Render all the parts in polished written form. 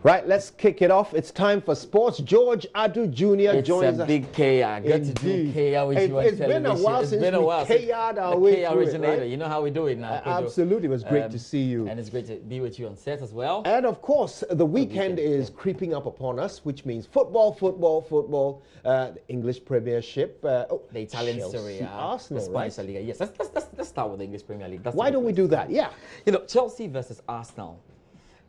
Right, let's kick it off. It's time for sports. George Adu Jr. joins us. It's a big KR. Good to do KR with you on It's been a while since we KR'd our way through it, right? You know how we do it now. Absolutely. It was great to see you. And it's great to be with you on set as well. And of course, the weekend is creeping up upon us, which means football, the English Premiership. The Italian Chelsea, Serie A, Arsenal, the Spanish Liga. Yes, let's start with the English Premier League. Why don't we do that? Yeah. You know, Chelsea versus Arsenal.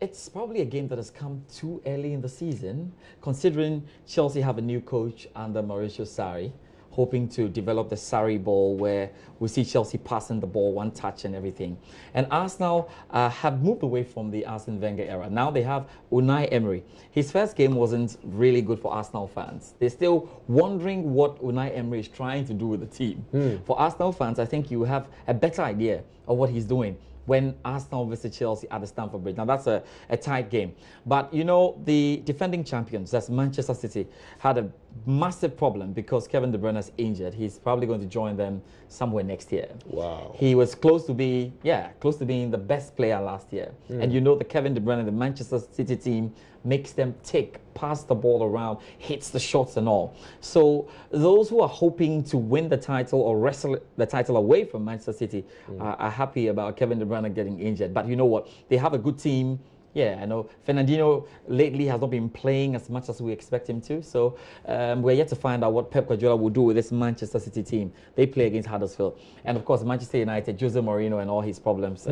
It's probably a game that has come too early in the season, considering Chelsea have a new coach under Mauricio Sarri, hoping to develop the Sarri ball where we see Chelsea passing the ball one touch and everything. And Arsenal have moved away from the Arsene Wenger era. Now they have Unai Emery. His first game wasn't really good for Arsenal fans. They're still wondering what Unai Emery is trying to do with the team. For Arsenal fans, I think you have a better idea of what he's doing when Arsenal visit Chelsea at the Stamford Bridge. Now, that's a tight game. But, you know, the defending champions, that's Manchester City, had a massive problem because Kevin De Bruyne is injured. He's probably going to join them somewhere next year. Wow. He was close to being the best player last year. And you know the Kevin De Bruyne, the Manchester City team, makes them tick, pass the ball around, hits the shots and all. So those who are hoping to win the title or wrestle the title away from Manchester City are happy about Kevin De Bruyne getting injured. But you know what? They have a good team. Yeah, I know Fernandinho lately has not been playing as much as we expect him to. So we're yet to find out what Pep Guardiola will do with this Manchester City team. They play against Huddersfield. And of course, Manchester United, Jose Mourinho and all his problems.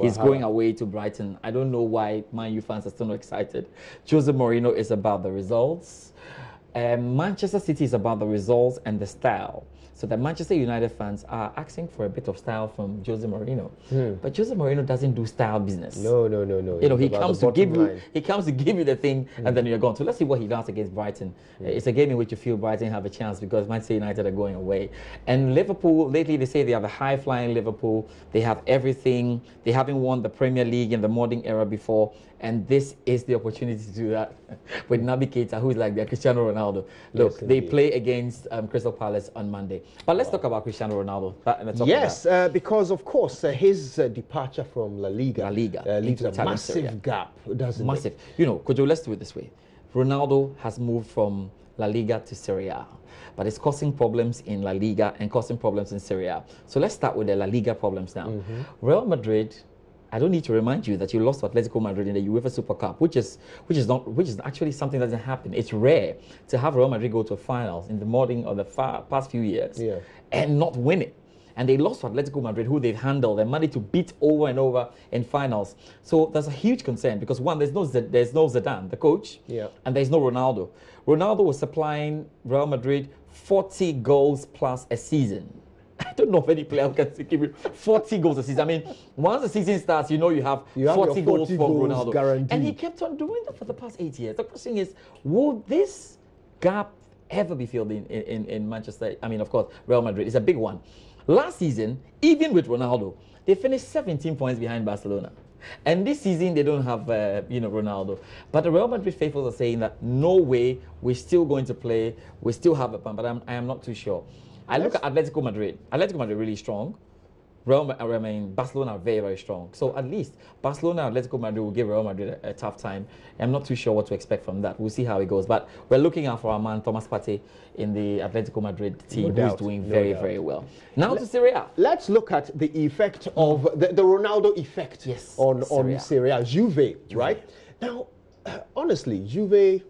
He's going away to Brighton. I don't know why Man U fans are still not excited. Jose Mourinho is about the results. Manchester City is about the results and the style. So the Manchester United fans are asking for a bit of style from Jose Mourinho. But Jose Mourinho doesn't do style business. No. You know, he comes to give you the thing and then you're gone. So let's see what he does against Brighton. It's a game in which you feel Brighton have a chance because Manchester United are going away. And Liverpool, lately they say they have a high-flying Liverpool. They have everything. They haven't won the Premier League in the modern era before. And this is the opportunity to do that with Naby Keita, who is like their Cristiano Ronaldo. Look, yes, they play against Crystal Palace on Monday. But let's talk about Cristiano Ronaldo. Yes, because of course his departure from La Liga leaves a massive gap, doesn't it? Massive. You know, Kojo, let's do it this way. Ronaldo has moved from La Liga to Serie A, but it's causing problems in La Liga and causing problems in Serie A. So let's start with the La Liga problems now. Real Madrid, I don't need to remind you that you lost to Atletico Madrid in the UEFA Super Cup, which is actually something that doesn't happen. It's rare to have Real Madrid go to finals in the modern or the past few years and not win it. And they lost to Atletico Madrid, who they've handled and managed to beat over and over in finals. So there's a huge concern because one, there's no Zidane, the coach, and there's no Ronaldo. Ronaldo was supplying Real Madrid 40 goals plus a season. I don't know if any player can give you 40 goals a season. I mean, once the season starts, you know you have 40 goals from Ronaldo. Guaranteed. And he kept on doing that for the past 8 years. The question is, will this gap ever be filled in Manchester? I mean, of course, Real Madrid is a big one. Last season, even with Ronaldo, they finished 17 points behind Barcelona. And this season, they don't have, Ronaldo. But the Real Madrid faithfuls are saying that no way, we're still going to play. We still have a plan, but I am not too sure. I look at Atletico Madrid. Atletico Madrid really strong. Barcelona are very, very strong. So at least Barcelona and Atletico Madrid will give Real Madrid a tough time. I'm not too sure what to expect from that. We'll see how it goes. But we're looking out for our man Thomas Partey in the Atletico Madrid team, who's doing very, very well. Now to Serie A. Let's look at the effect of the Ronaldo effect on Serie A. Juve, right? Now, honestly, Juve,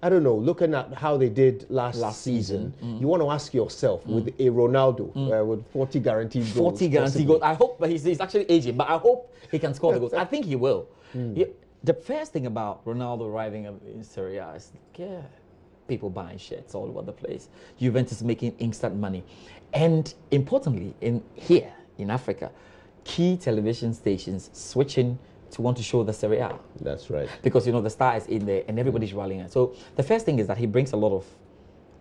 I don't know, looking at how they did last season, you want to ask yourself, with a Ronaldo, with 40 guaranteed goals. 40 guaranteed goals. I hope, but he's actually aging, but I hope he can score the goals. I think he will. The first thing about Ronaldo arriving in Serie A is, people buying shirts all over the place. Juventus making instant money. And importantly, here in Africa, key television stations switching to want to show the Serie A. That's right. Because, you know, the star is in there and everybody's rallying. So the first thing is that he brings a lot of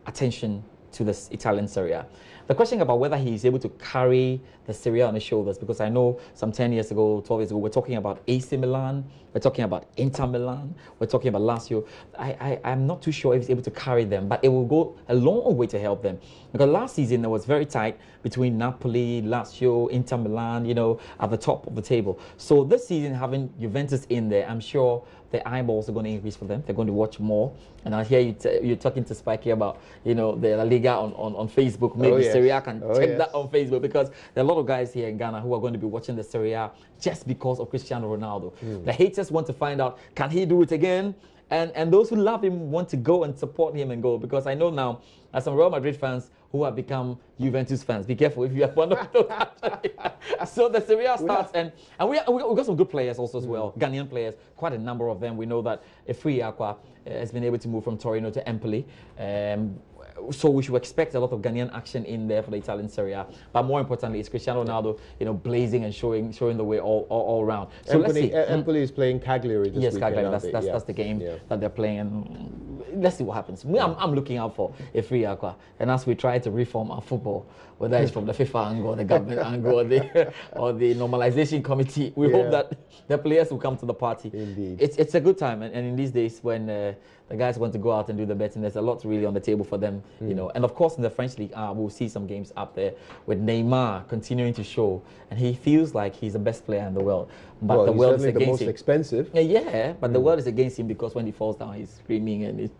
attention to this Italian Serie A. The question about whether he is able to carry the Serie A on his shoulders, because I know some 10 years ago, 12 years ago, we're talking about AC Milan, we're talking about Inter Milan, we're talking about Lazio. I'm not too sure if he's able to carry them, but it will go a long way to help them. Because last season, it was very tight between Napoli, Lazio, Inter Milan, you know, at the top of the table. So this season, having Juventus in there, I'm sure the eyeballs are going to increase for them. They're going to watch more. And I hear you're talking to Spikey about, you know, the La Liga on Facebook. Maybe Serie A can check that on Facebook, because there are a lot of guys here in Ghana who are going to be watching the Serie A just because of Cristiano Ronaldo. The haters want to find out, can he do it again? And those who love him want to go and support him and go, because I know now, as some Real Madrid fans who have become Juventus fans, be careful if you have one of those. So the Serie A starts, and we got some good players also as well, Ghanaian players, quite a number of them. We know that Efri Aqua has been able to move from Torino to Empoli. So we should expect a lot of Ghanaian action in there for the Italian Serie A. But more importantly, it's Cristiano Ronaldo, you know, blazing and showing the way all around. So let's see. Empoli is playing Cagliari this weekend. Yes, Cagliari. That's the game that they're playing. And let's see what happens. I'm looking out for Efri Aqua. And as we try to reform our football, whether it's from the FIFA angle, the government angle, or the normalization committee, we hope that the players will come to the party. Indeed. It's a good time. And in these days when the guys want to go out and do the betting, there's a lot really on the table for them, you know. And of course, in the French league, we'll see some games up there with Neymar continuing to show, and he feels like he's the best player in the world. But the world is against him. The most expensive. Yeah, but the world is against him, because when he falls down, he's screaming and it's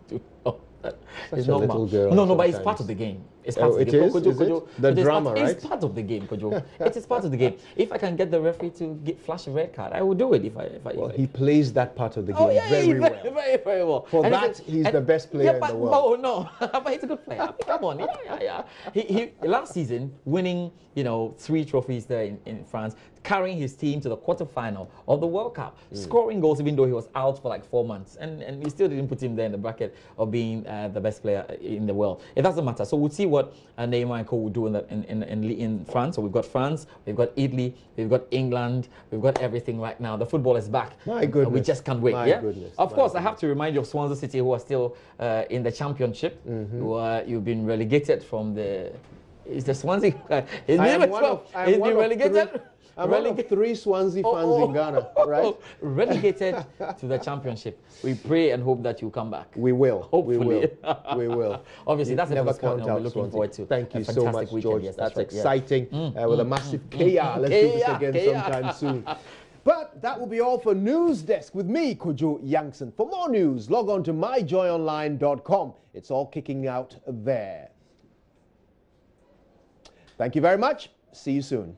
not little girl. No, but it's part of the game. It's part of the game. Is it? The drama, right? It's part of the game, Kojo. It is part of the game. If I can get the referee to flash a red card, I will do it. If he plays that part of the game very well. Very well. For that, he's the best player in the world. Oh no, but he's a good player. Come on, yeah. He last season winning, you know, 3 trophies there in France, carrying his team to the quarterfinal of the World Cup, scoring goals even though he was out for like 4 months, and we still didn't put him there in the bracket of being the best player in the world. It doesn't matter. So we'll see what Neymar and co will do in France. So we've got France, we've got Italy, we've got England, we've got everything right now. The football is back. My goodness. We just can't wait. My goodness. Of course, I have to remind you of Swansea City, who are still in the Championship. You've been relegated from the. Is the Swansea? He's been relegated. I'm one of 3 Swansea fans in Ghana, right? Relegated to the Championship. We pray and hope that you come back. We will. Hopefully. We will. Obviously, that's never the sport we're looking Swansea. forward to. Thank you so much, George. Yes, that's right, exciting. With a massive KR. Let's do this again sometime soon. But that will be all for News Desk with me, Kojo Yankson. For more news, log on to myjoyonline.com. It's all kicking out there. Thank you very much. See you soon.